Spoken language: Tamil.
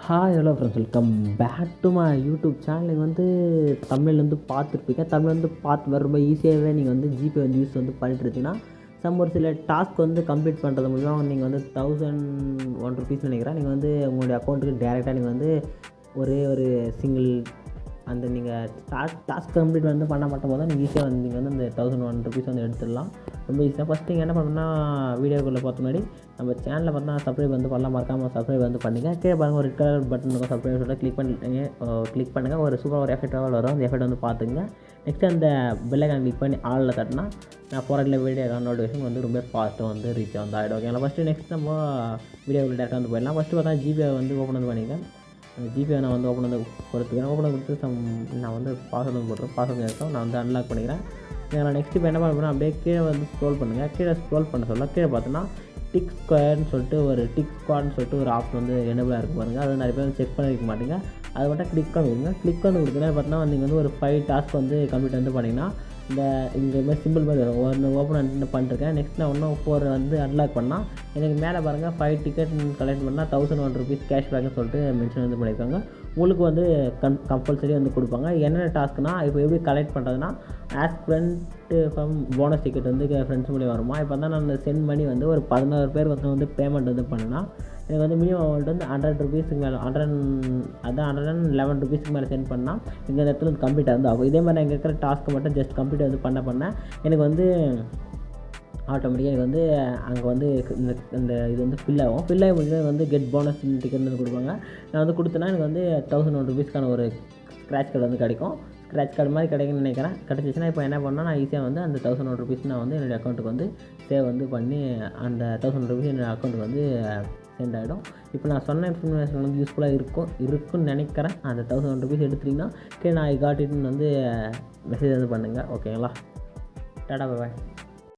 Hi hello friends, welcome back to my YouTube channel. நீங்கள் வந்து தமிழ்லேருந்து பார்த்துருப்பீங்க. தமிழ் வந்து பார்த்து ரொம்ப ஈஸியாகவே நீங்கள் வந்து ஜிபே வந்து யூஸ் வந்து பண்ணிட்டு இருந்தீங்கன்னா ஒரு சில டாஸ்க் வந்து கம்ப்ளீட் பண்ணுறது மூலிமா நீங்கள் வந்து 1001 ருபீஸ் நினைக்கிறேன். நீங்கள் வந்து உங்களுடைய அக்கௌண்ட்டுக்கு டேரெக்டாக நீங்கள் வந்து ஒரே ஒரு சிங்கிள் அந்த நீங்கள் டாஸ்க் கம்ப்ளீட் வந்து பண்ண மாட்டோம் போது நீங்கள் ஈஸியாக வந்து நீங்கள் வந்து அந்த 1001 ருபீஸ் வந்து எடுத்துடலாம். ரொம்ப ஈஸியாக. ஃபஸ்ட்டு நீங்கள் என்ன பண்ணணும்னா, வீடியோக்குள்ளே பார்த்த முன்னாடி நம்ம சேனலில் பார்த்தா சப்ஸ்கிரைப் வந்து பண்ணலாம். மறக்காமல் சப்ஸ்கிரைப் வந்து பண்ணிங்க. கீழே பாருங்கள் ஒரு ரெட் கலர் பட்டன் இருக்கும், சப்ஸ்கிரைப் சொல்லிட்டு கிளிக் பண்ணுங்கள். ஒரு சூப்பராக ஒரு எஃபெக்டாக வரும். அந்த எஃபெக்ட் வந்து பார்த்துங்க. நெக்ஸ்ட்டு அந்த பெல்லைக்கான் கிளிக் பண்ணி ஆளில் தட்டினா நான் போகிற வீடியோ நோட்டிஃபிகேஷன் வந்து ரொம்ப ஃபாஸ்ட்டாக வந்து ரீச் வந்து ஆகிடும். ஓகேங்களா? ஃபஸ்ட்டு நெக்ஸ்ட் நம்ம வீடியோக்குள்ளே டேரெக்டாக வந்து போயிடலாம். ஃபஸ்ட்டு பார்த்தா ஜிபே வந்து ஓப்பன் வந்து பண்ணிங்க. அந்த ஜிபே நான் வந்து ஓப்பன் வந்து கொடுத்துக்கிறேன். ஓப்பன் கொடுத்து நான் வந்து பாஸ்வேர்டு வந்து போட்டுறேன். பாஸ்வேர்டு இருக்கும், நான் வந்து அன்லாக் பண்ணிக்கிறேன். நான் நெக்ஸ்ட்டு இப்போ என்ன பண்ண போகிறேன், அப்படியே கீழே வந்து ஸ்க்ரோல் பண்ணுங்கள். கீழே ஸ்க்ரோல் பண்ண சொல்ல கீழே பார்த்தோன்னா டிக் ஸ்கொயர்னு சொல்லிட்டு ஒரு ஆப்ஷன் வந்து எனபிளாக இருக்குது பாருங்கள். அது நிறைய பேர் வந்து செக் பண்ணியிருக்க மாட்டீங்க. அது மட்டும் கிளிக் பண்ணிவிடுங்க. கிளிக் பண்ணி கொடுத்தீங்கன்னா பார்த்தீங்கன்னா நீங்கள் வந்து ஒரு 5 டாஸ்க் வந்து கம்ப்ளீட் வந்து பண்ணிங்கன்னா இந்த மாதிரி சிம்பிள் மாதிரி வரும். ஒன்று ஓப்பன் பண்ணிருக்கேன். நெக்ஸ்ட் நான் இன்னும் 4 வந்து அன்லாக் பண்ணால் எனக்கு மேலே பாருங்கள் 5 டிக்கெட் கலெக்ட் பண்ணால் 1001 ருபீஸ் கேஷ்பேக்னு சொல்லிட்டு மென்ஷன் வந்து பண்ணியிருக்காங்க. உங்களுக்கு வந்து கம்பல்சரி வந்து கொடுப்பாங்க. என்னென்ன டாஸ்க்னால், இப்போ எப்படி கலெக்ட் பண்ணுறதுனா, as friend from bonus ticket வந்து ஃப்ரெண்ட்ஸ் மூலியம் வருமா. இப்போ தான் நான் சென்ட் பண்ணி வந்து ஒரு 16 பேர் வந்து பேமெண்ட் வந்து பண்ணினா எனக்கு வந்து மினிமம் அமௌண்ட் வந்து 100 ருபீஸுக்கு மேலே 111 ருபீஸுக்கு மேலே சென்ட் பண்ணால் இந்த இடத்துல வந்து கம்ப்ளீட் வந்து ஆகும். இதே மாதிரி நான் இங்கே இருக்கிற டாஸ்க்கு மட்டும் ஜஸ்ட் கம்ப்ளீட் வந்து பண்ண எனக்கு வந்து ஆட்டோமேட்டிக்காக எனக்கு வந்து அங்கே வந்து இந்த இது வந்து ஃபில் ஆகி முடிஞ்சது வந்து கெட் போனஸ் டிக்கெட் வந்து கொடுப்பாங்க. நான் வந்து கொடுத்தேன்னா எனக்கு வந்து 1001 ருபீஸ்க்கான ஒரு ஸ்க்ராட்ச் கார்டு வந்து கிடைக்கும். ஸ்க்ராட்ச் கார்டு மாதிரி கிடைக்குன்னு நினைக்கிறேன். கிடச்சிச்சின்னா இப்போ என்ன பண்ணால் நான் ஈஸியாக வந்து அந்த 1001 ருபீஸ் நான் வந்து என்னுடைய அக்கௌண்ட்டுக்கு வந்து சேவ் வந்து பண்ணி அந்த 1001 ருபீஸ் என்னுடைய அக்கௌண்ட்டுக்கு வந்து சென்ட் ஆகிடும். இப்போ நான் சொன்ன இன்ஃபர்மேஷன் வந்து யூஸ்ஃபுல்லாக இருக்கும்னு நினைக்கிறேன். அந்த 1001 ருபீஸ் எடுத்துட்டிங்கன்னா நான் ஐ காட் இட்னு வந்து மெசேஜ் வந்து பண்ணுங்கள். ஓகேங்களா? டாடா, பாய்.